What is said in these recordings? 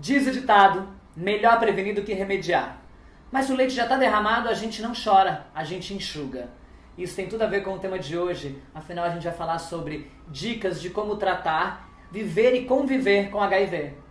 Diz o ditado, melhor prevenir do que remediar. Mas se o leite já está derramado, a gente não chora, a gente enxuga. Isso tem tudo a ver com o tema de hoje, afinal a gente vai falar sobre dicas de como tratar, viver e conviver com HIV.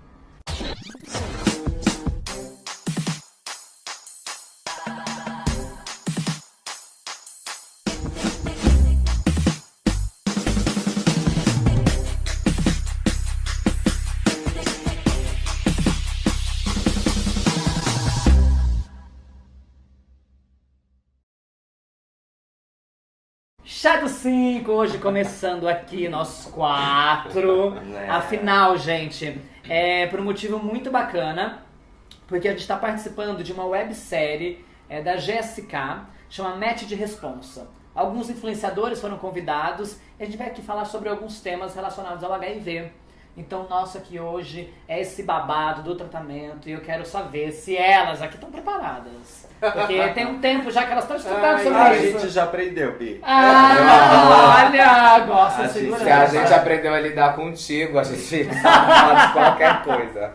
Chato 5, hoje começando aqui nós 4. Afinal, gente, por um motivo muito bacana, porque a gente está participando de uma websérie da GSK, chama Match de Responsa. Alguns influenciadores foram convidados e a gente vai aqui falar sobre alguns temas relacionados ao HIV. Então, nosso aqui hoje é esse babado do tratamento e eu quero saber se elas aqui estão preparadas. Porque tem um tempo já que elas estão estudando sobre a isso. A gente já aprendeu, Bi. Olha, gosta de segurança. Se a gente aprendeu a lidar contigo, a gente sabe falar de qualquer coisa.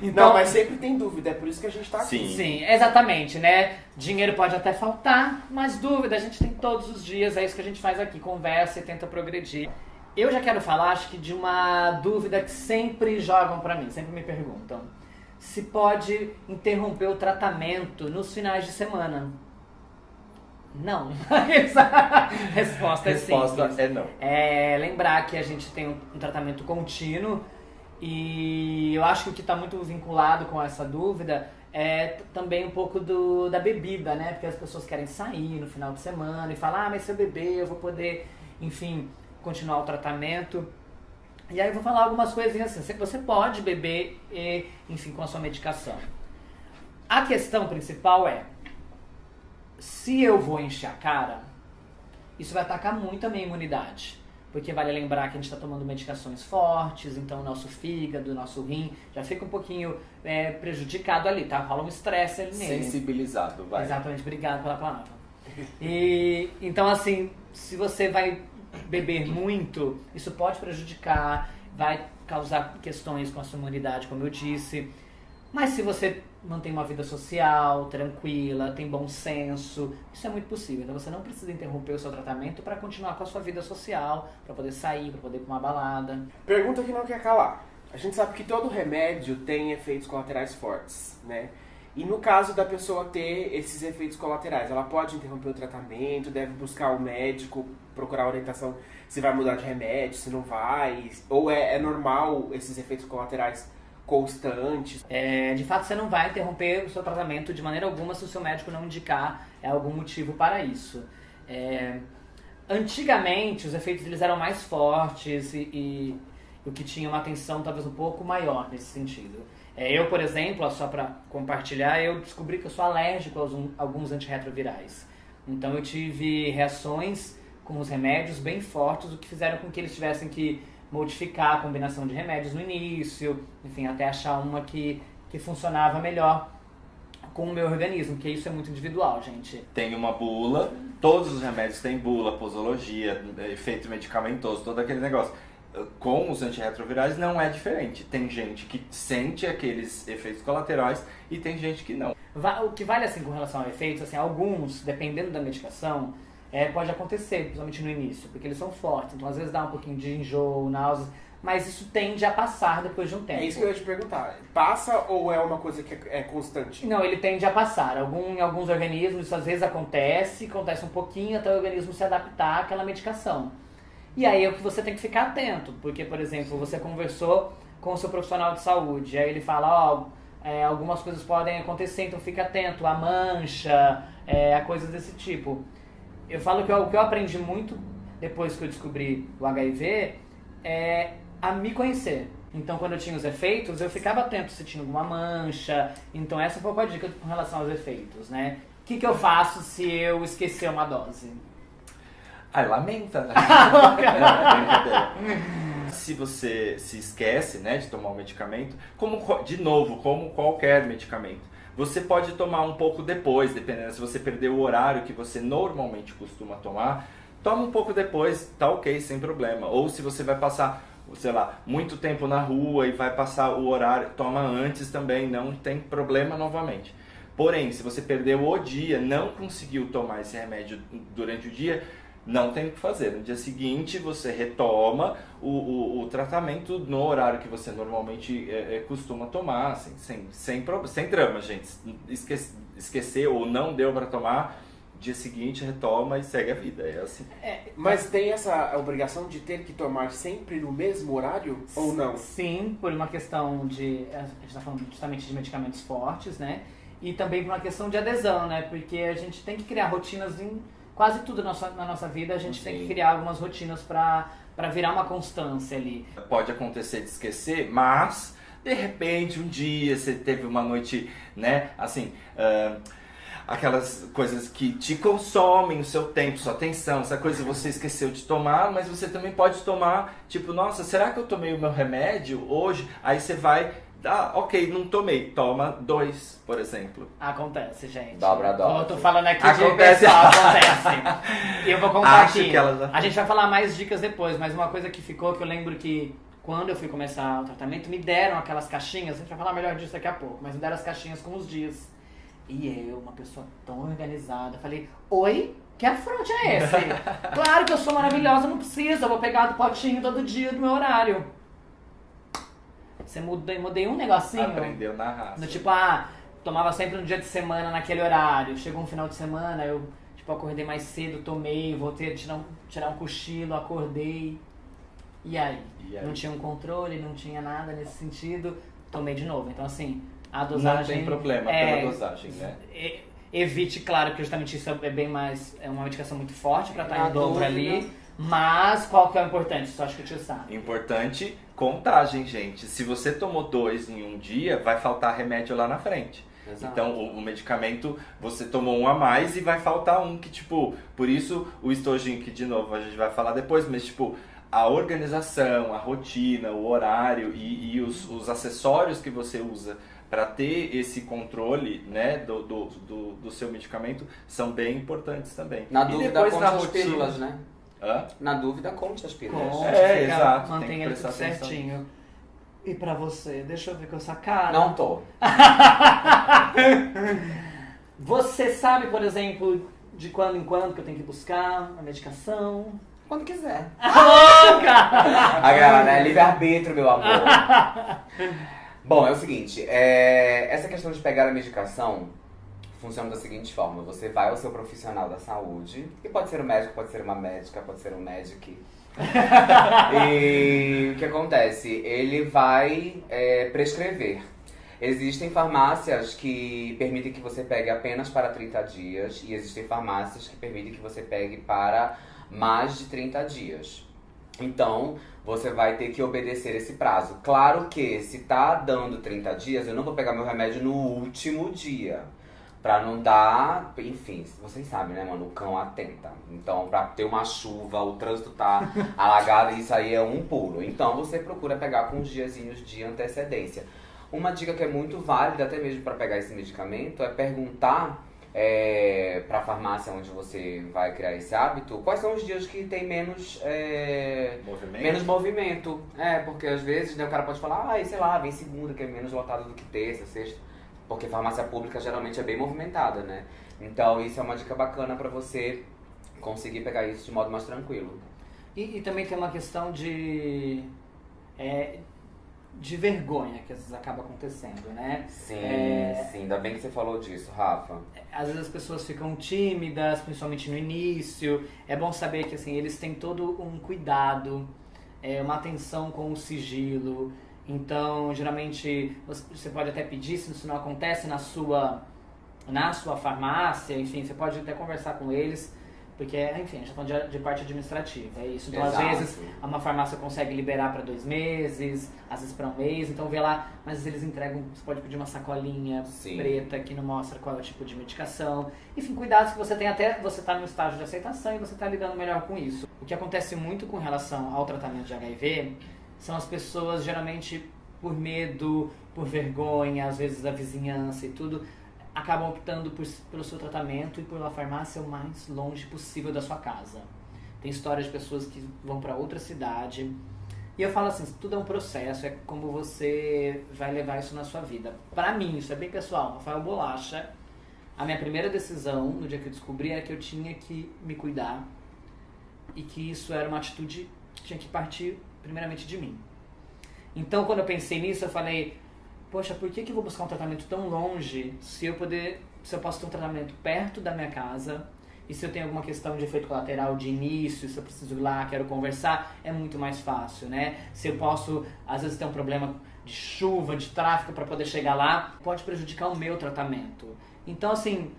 Então, não, mas sempre tem dúvida, é por isso que a gente tá aqui. Sim, exatamente, né? Dinheiro pode até faltar, mas dúvida a gente tem todos os dias, é isso que a gente faz aqui, conversa e tenta progredir. Eu já quero falar, acho que de uma dúvida que sempre jogam pra mim, sempre me perguntam. Se pode interromper o tratamento nos finais de semana? Não. Resposta é simples. Resposta é não. Lembrar que a gente tem um tratamento contínuo e eu acho que o que está muito vinculado com essa dúvida é também um pouco da bebida, né? Porque as pessoas querem sair no final de semana e falar, mas se eu beber eu vou poder, enfim, continuar o tratamento. E aí eu vou falar algumas coisinhas assim, você pode beber, enfim, com a sua medicação. A questão principal é, se eu vou encher a cara, isso vai atacar muito a minha imunidade. Porque vale lembrar que a gente está tomando medicações fortes, então o nosso fígado, o nosso rim já fica um pouquinho prejudicado ali, tá? Rola um estresse ali nele. Sensibilizado, vai. Exatamente, obrigado pela palavra. E então assim, se você vai beber muito, isso pode prejudicar, vai causar questões com a sua imunidade, como eu disse. Mas se você mantém uma vida social, tranquila, tem bom senso, isso é muito possível. Então você não precisa interromper o seu tratamento para continuar com a sua vida social, para poder sair, para poder ir para uma balada. Pergunta que não quer calar. A gente sabe que todo remédio tem efeitos colaterais fortes, né? E no caso da pessoa ter esses efeitos colaterais, ela pode interromper o tratamento, deve buscar o médico, procurar orientação se vai mudar de remédio, se não vai, ou é normal esses efeitos colaterais constantes? De fato, você não vai interromper o seu tratamento de maneira alguma se o seu médico não indicar algum motivo para isso. Antigamente, os efeitos eles eram mais fortes e o que tinha uma atenção talvez um pouco maior nesse sentido. Eu, por exemplo, só para compartilhar, eu descobri que eu sou alérgico a alguns antirretrovirais. Então eu tive reações com os remédios bem fortes, o que fizeram com que eles tivessem que modificar a combinação de remédios no início, enfim, até achar uma que funcionava melhor com o meu organismo, porque isso é muito individual, gente. Tem uma bula, todos os remédios têm bula, posologia, efeito medicamentoso, todo aquele negócio. Com os antirretrovirais não é diferente. Tem gente que sente aqueles efeitos colaterais e tem gente que não. O que vale assim com relação a efeitos, assim, alguns, dependendo da medicação, pode acontecer, principalmente no início, porque eles são fortes, então às vezes dá um pouquinho de enjoo, náuseas, mas isso tende a passar depois de um tempo. É isso que eu ia te perguntar. Passa ou é uma coisa que é constante? Não, ele tende a passar. Em alguns organismos isso às vezes acontece um pouquinho até o organismo se adaptar àquela medicação. E aí é o que você tem que ficar atento, porque, por exemplo, você conversou com o seu profissional de saúde, aí ele fala, algumas coisas podem acontecer, então fica atento, a mancha, a coisas desse tipo. Eu falo que o que eu aprendi muito depois que eu descobri o HIV é a me conhecer. Então, quando eu tinha os efeitos, eu ficava atento se tinha alguma mancha. Então, essa foi a dica com relação aos efeitos, né? O que eu faço se eu esquecer uma dose? Lamenta, né? Se você se esquece, né, de tomar o medicamento, como qualquer medicamento, você pode tomar um pouco depois, dependendo se você perder o horário que você normalmente costuma tomar, toma um pouco depois, tá ok, sem problema. Ou se você vai passar sei lá, muito tempo na rua e vai passar o horário, toma antes também, não tem problema novamente. Porém, se você perdeu o dia, não conseguiu tomar esse remédio durante o dia, não tem o que fazer. No dia seguinte, você retoma o tratamento no horário que você normalmente costuma tomar, assim, sem drama, gente. Esquecer ou não deu para tomar, dia seguinte retoma e segue a vida, é assim. Mas tem essa obrigação de ter que tomar sempre no mesmo horário ou não? Sim, por uma questão de... A gente está falando justamente de medicamentos fortes, né? E também por uma questão de adesão, né? Porque a gente tem que criar rotinas em quase tudo na nossa vida, a gente tem que criar algumas rotinas para virar uma constância ali. Pode acontecer de esquecer, mas de repente um dia você teve uma noite, né, assim, aquelas coisas que te consomem o seu tempo, sua atenção, essa coisa você esqueceu de tomar, mas você também pode tomar, tipo, nossa, será que eu tomei o meu remédio hoje? Aí você vai... ok, não tomei. Toma 2, por exemplo. Acontece, gente. Dobra a dose. Eu tô falando aqui Acontece. de pessoal, acontece. E eu vou contar Acho aqui. que elas... A gente vai falar mais dicas depois, mas uma coisa que ficou, que eu lembro que quando eu fui começar o tratamento, me deram aquelas caixinhas, a gente vai falar melhor disso daqui a pouco, mas me deram as caixinhas com os dias. E eu, uma pessoa tão organizada, falei, oi? Que afronte é esse? Claro que eu sou maravilhosa, não precisa, eu vou pegar do potinho todo dia do meu horário. Você mudei um negocinho. Aprendeu na raça. No tipo, tomava sempre no dia de semana naquele horário. Chegou um final de semana, eu tipo, acordei mais cedo, tomei, voltei a tirar um cochilo, acordei. E aí? Não tinha um controle, não tinha nada nesse sentido. Tomei de novo. Então assim, a dosagem... Não tem problema pela dosagem, né? Evite, claro, que justamente isso é bem mais... É uma medicação muito forte pra estar em dobro ali. Mas qual que é o importante? Isso eu acho que o tio sabe. Importante, contagem, gente. Se você tomou 2 em um dia, vai faltar remédio lá na frente. Exato. Então, o medicamento, você tomou um a mais e vai faltar um que, tipo... Por isso, o estojinho, que de novo a gente vai falar depois, mas, tipo... A organização, a rotina, o horário e os acessórios que você usa para ter esse controle, né, do seu medicamento são bem importantes também. Na E dúvida, depois, conte na as rotina... pílulas, né? Hã? Na dúvida, conte as pílulas. Exato. Tem Mantenha que ele prestar tudo atenção. certinho. E pra você? Deixa eu ver com essa cara. Não tô. Você sabe, por exemplo, de quando em quando que eu tenho que buscar a medicação? Quando quiser. Cara! Agora, é livre-arbítrio, meu amor. Bom, é o seguinte, essa questão de pegar a medicação funciona da seguinte forma. Você vai ao seu profissional da saúde, e pode ser um médico, pode ser uma médica, pode ser um médico. E o que acontece? Ele vai prescrever. Existem farmácias que permitem que você pegue apenas para 30 dias e existem farmácias que permitem que você pegue para mais de 30 dias. Então, você vai ter que obedecer esse prazo. Claro que se tá dando 30 dias, eu não vou pegar meu remédio no último dia. Pra não dar... Enfim, vocês sabem, né, mano? O cão atenta. Então, pra ter uma chuva, o trânsito tá alagado, isso aí é um pulo. Então, você procura pegar com uns diazinhos de antecedência. Uma dica que é muito válida, até mesmo para pegar esse medicamento, é perguntar para a farmácia onde você vai criar esse hábito, quais são os dias que tem menos movimento. Porque às vezes, né, o cara pode falar, sei lá, vem segunda, que é menos lotado do que terça, sexta. Porque farmácia pública geralmente é bem movimentada, né? Então isso é uma dica bacana para você conseguir pegar isso de modo mais tranquilo. E também tem uma questão de vergonha que às vezes acaba acontecendo, né? Sim, ainda bem que você falou disso, Rafa. Às vezes as pessoas ficam tímidas, principalmente no início. É bom saber que assim, eles têm todo um cuidado, uma atenção com o sigilo. Então, geralmente, você pode até pedir, se isso não acontece na sua farmácia, enfim, você pode até conversar com eles. Porque, enfim, a gente está falando de parte administrativa, é isso. Então, Exato. às vezes, uma farmácia consegue liberar para 2 meses, às vezes para 1 mês. Então, vê lá, mas eles entregam, você pode pedir uma sacolinha preta que não mostra qual é o tipo de medicação. Enfim, cuidados que você tem até você estar no estágio de aceitação e você está lidando melhor com isso. O que acontece muito com relação ao tratamento de HIV são as pessoas, geralmente, por medo, por vergonha, às vezes da vizinhança e tudo, acabam optando pelo seu tratamento e por uma farmácia o mais longe possível da sua casa. Tem histórias de pessoas que vão para outra cidade E eu falo assim, tudo é um processo, é como você vai levar isso na sua vida. Pra mim, isso é bem pessoal, Rafael Bolacha, a minha primeira decisão, no dia que eu descobri, era que eu tinha que me cuidar e que isso era uma atitude que tinha que partir primeiramente de mim. Então, quando eu pensei nisso, eu falei, poxa, por que eu vou buscar um tratamento tão longe se eu posso ter um tratamento perto da minha casa e se eu tenho alguma questão de efeito colateral de início, se eu preciso ir lá, quero conversar, é muito mais fácil, né? Se eu posso, às vezes, ter um problema de chuva, de tráfego para poder chegar lá, pode prejudicar o meu tratamento. Então, assim,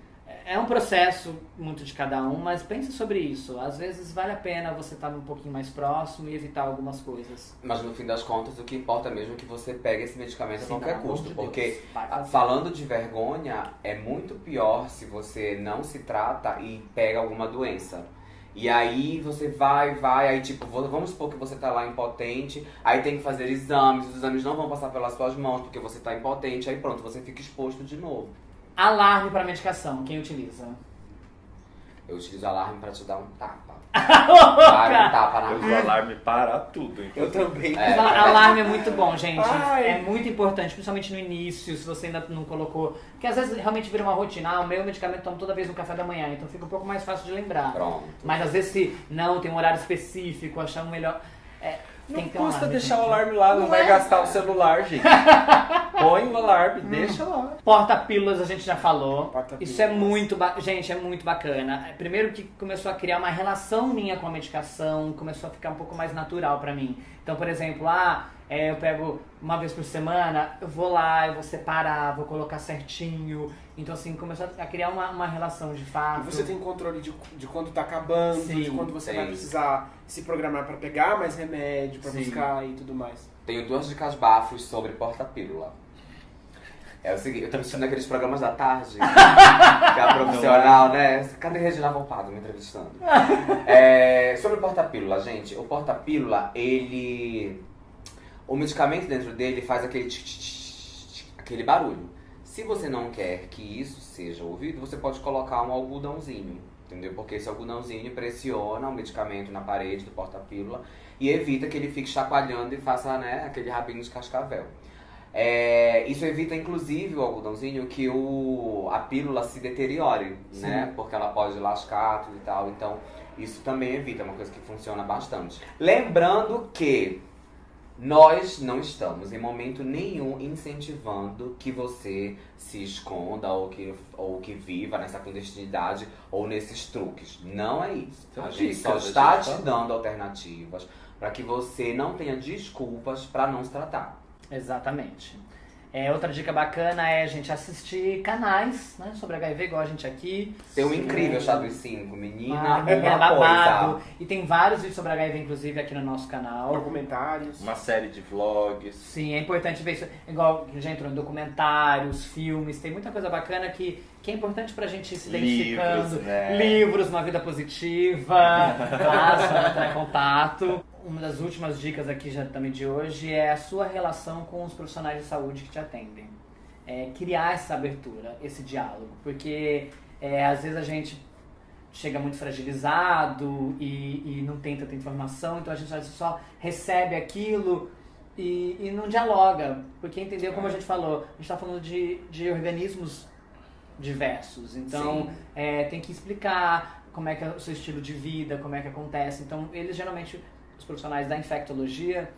é um processo muito de cada um, mas pense sobre isso. Às vezes vale a pena você estar um pouquinho mais próximo e evitar algumas coisas. Mas no fim das contas, o que importa mesmo é que você pegue esse medicamento a qualquer custo. Porque, falando de vergonha, é muito pior se você não se trata e pega alguma doença. E aí você vai, aí tipo, vamos supor que você tá lá impotente, aí tem que fazer exames, os exames não vão passar pelas suas mãos porque você tá impotente, aí pronto, você fica exposto de novo. Alarme para medicação, quem utiliza? Eu utilizo alarme pra te dar um tapa. Dar um tapa na Eu uso alarme para tudo. Então. Eu também. Alarme é muito bom, gente. Ai. É muito importante, principalmente no início, se você ainda não colocou. Porque às vezes realmente vira uma rotina. O meu medicamento eu tomo toda vez no café da manhã, então fica um pouco mais fácil de lembrar. Pronto. Mas às vezes se não, tem um horário específico, achar um melhor. Não tem que ter um custa alarme, deixar gente. o alarme lá, não vai é? gastar o celular, gente. Põe o alarme, deixa lá. Porta-pílulas a gente já falou. Porta-pílulas. Isso é muito, gente, é muito bacana. Primeiro que começou a criar uma relação minha com a medicação, começou a ficar um pouco mais natural pra mim. Então, por exemplo, eu pego uma vez por semana, eu vou lá, eu vou separar, vou colocar certinho. Então, assim, começou a criar uma relação de fato. E você tem controle de quando tá acabando, Sim, de quando você vai sim. precisar se programar pra pegar mais remédio, pra Sim. buscar e tudo mais. Tenho 2 dicas bafos sobre porta-pílula. É o seguinte, eu tô assistindo aqueles programas da tarde, que é a profissional, né? Cadê Regina Volpado me entrevistando? Sobre o porta-pílula, gente, o porta-pílula, o medicamento dentro dele faz aquele barulho. Se você não quer que isso seja ouvido, você pode colocar um algodãozinho, entendeu? Porque esse algodãozinho pressiona o medicamento na parede do porta-pílula e evita que ele fique chacoalhando e faça, né, aquele rabinho de cascavel. Isso evita, inclusive, o algodãozinho, que a pílula se deteriore, né? Porque ela pode lascar tudo e tal. Então, isso também evita, é uma coisa que funciona bastante. Lembrando que nós não estamos em momento nenhum incentivando que você se esconda ou que viva nessa clandestinidade ou nesses truques. Não é isso. São A gente dicas, só a está gente te dando alternativas para que você não tenha desculpas para não se tratar. Exatamente. Outra dica bacana é a gente assistir canais, né, sobre HIV, igual a gente aqui. Tem um incrível Chá dos 5, menina, Menina uma babado. coisa. E tem vários vídeos sobre HIV, inclusive, aqui no nosso canal. Documentários. Uma série de vlogs. Sim, é importante ver isso. Igual já entrou em documentários, filmes, tem muita coisa bacana que é importante pra gente ir se identificando. Livros, né? Livros, uma vida positiva, tá? Só entrar em contato. Uma das últimas dicas aqui já também de hoje é a sua relação com os profissionais de saúde que te atendem. Criar essa abertura, esse diálogo, porque às vezes a gente chega muito fragilizado e não tem tanta informação, então a gente às vezes só recebe aquilo e não dialoga, porque entendeu, como a gente falou, a gente está falando de organismos diversos, então tem que explicar como é que é o seu estilo de vida, como é que acontece, então eles geralmente, os profissionais da infectologia,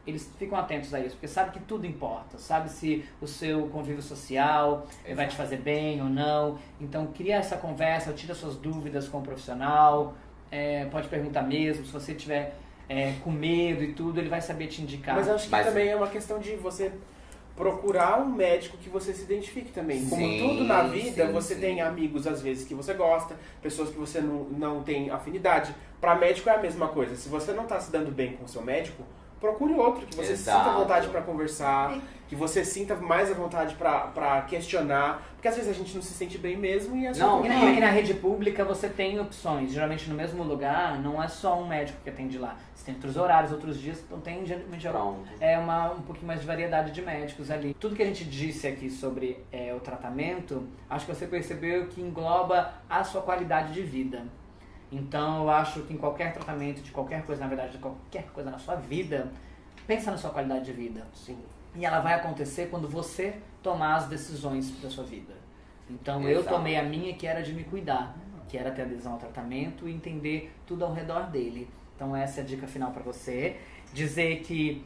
eles ficam atentos a isso, porque sabe que tudo importa, sabe se o seu convívio social vai te fazer bem ou não, então cria essa conversa, tira suas dúvidas com o profissional, pode perguntar mesmo, se você tiver com medo e tudo, ele vai saber te indicar. Mas eu acho que também é uma questão de você procurar um médico que você se identifique também. Como Sim, tudo na vida, sim, você sim. tem amigos às vezes que você gosta, pessoas que você não tem afinidade. Para médico é a mesma coisa. Se você não está se dando bem com o seu médico, procure outro, que você Exato. sinta vontade para conversar, que você sinta mais a vontade para questionar, porque às vezes a gente não se sente bem mesmo e é só Não, E na rede pública você tem opções, geralmente no mesmo lugar, não é só um médico que atende lá, você tem outros horários, outros dias, então tem geralmente Pronto. um pouquinho mais de variedade de médicos ali. Tudo que a gente disse aqui sobre o tratamento, acho que você percebeu que engloba a sua qualidade de vida. Então eu acho que em qualquer tratamento, de qualquer coisa, na verdade, de qualquer coisa na sua vida, Pensa na sua qualidade de vida. Sim. E ela vai acontecer quando você tomar as decisões da sua vida. Então eu Exato. tomei a minha, que era de me cuidar, que era ter adesão ao tratamento e entender tudo ao redor dele. Então essa é a dica final para você. Dizer que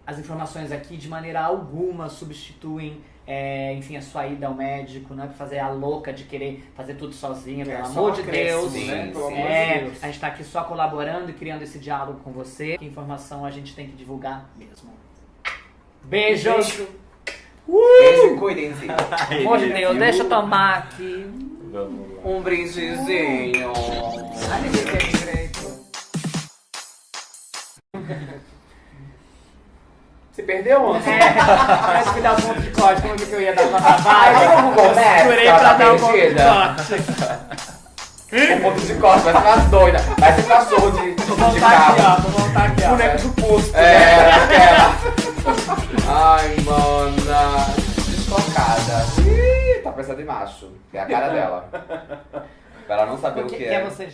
as informações aqui de maneira alguma substituem enfim, a sua ida ao médico, não é pra fazer a louca de querer fazer tudo sozinha, pelo só amor de acréscimo, Deus. né? Sim, Pelo sim. amor de Deus. A gente tá aqui só colaborando e criando esse diálogo com você. Que informação a gente tem que divulgar mesmo. Beijos! Beijo e cuidem-se. Pelo amor de Deus, deixa eu tomar aqui. Vamos lá. Um brindezinho. Ai, ninguém quer direito. Você perdeu ontem? Mas me dá um ponto de corte, como que eu ia dar pra Ai, trabalho? vamos no Google Maps, Segurei ela pra tá dar um ponto de perdida. corte. Um ponto de corte, vai ser umas doidas. Vai ser cachorro de Vou carro. voltar aqui, ó. Vou voltar aqui, ó. Boneco do posto. É, aquela. Ai, mana. Desfocada. Ih, tá pensando em macho. É a cara dela. Pra ela não saber O o que que é é. você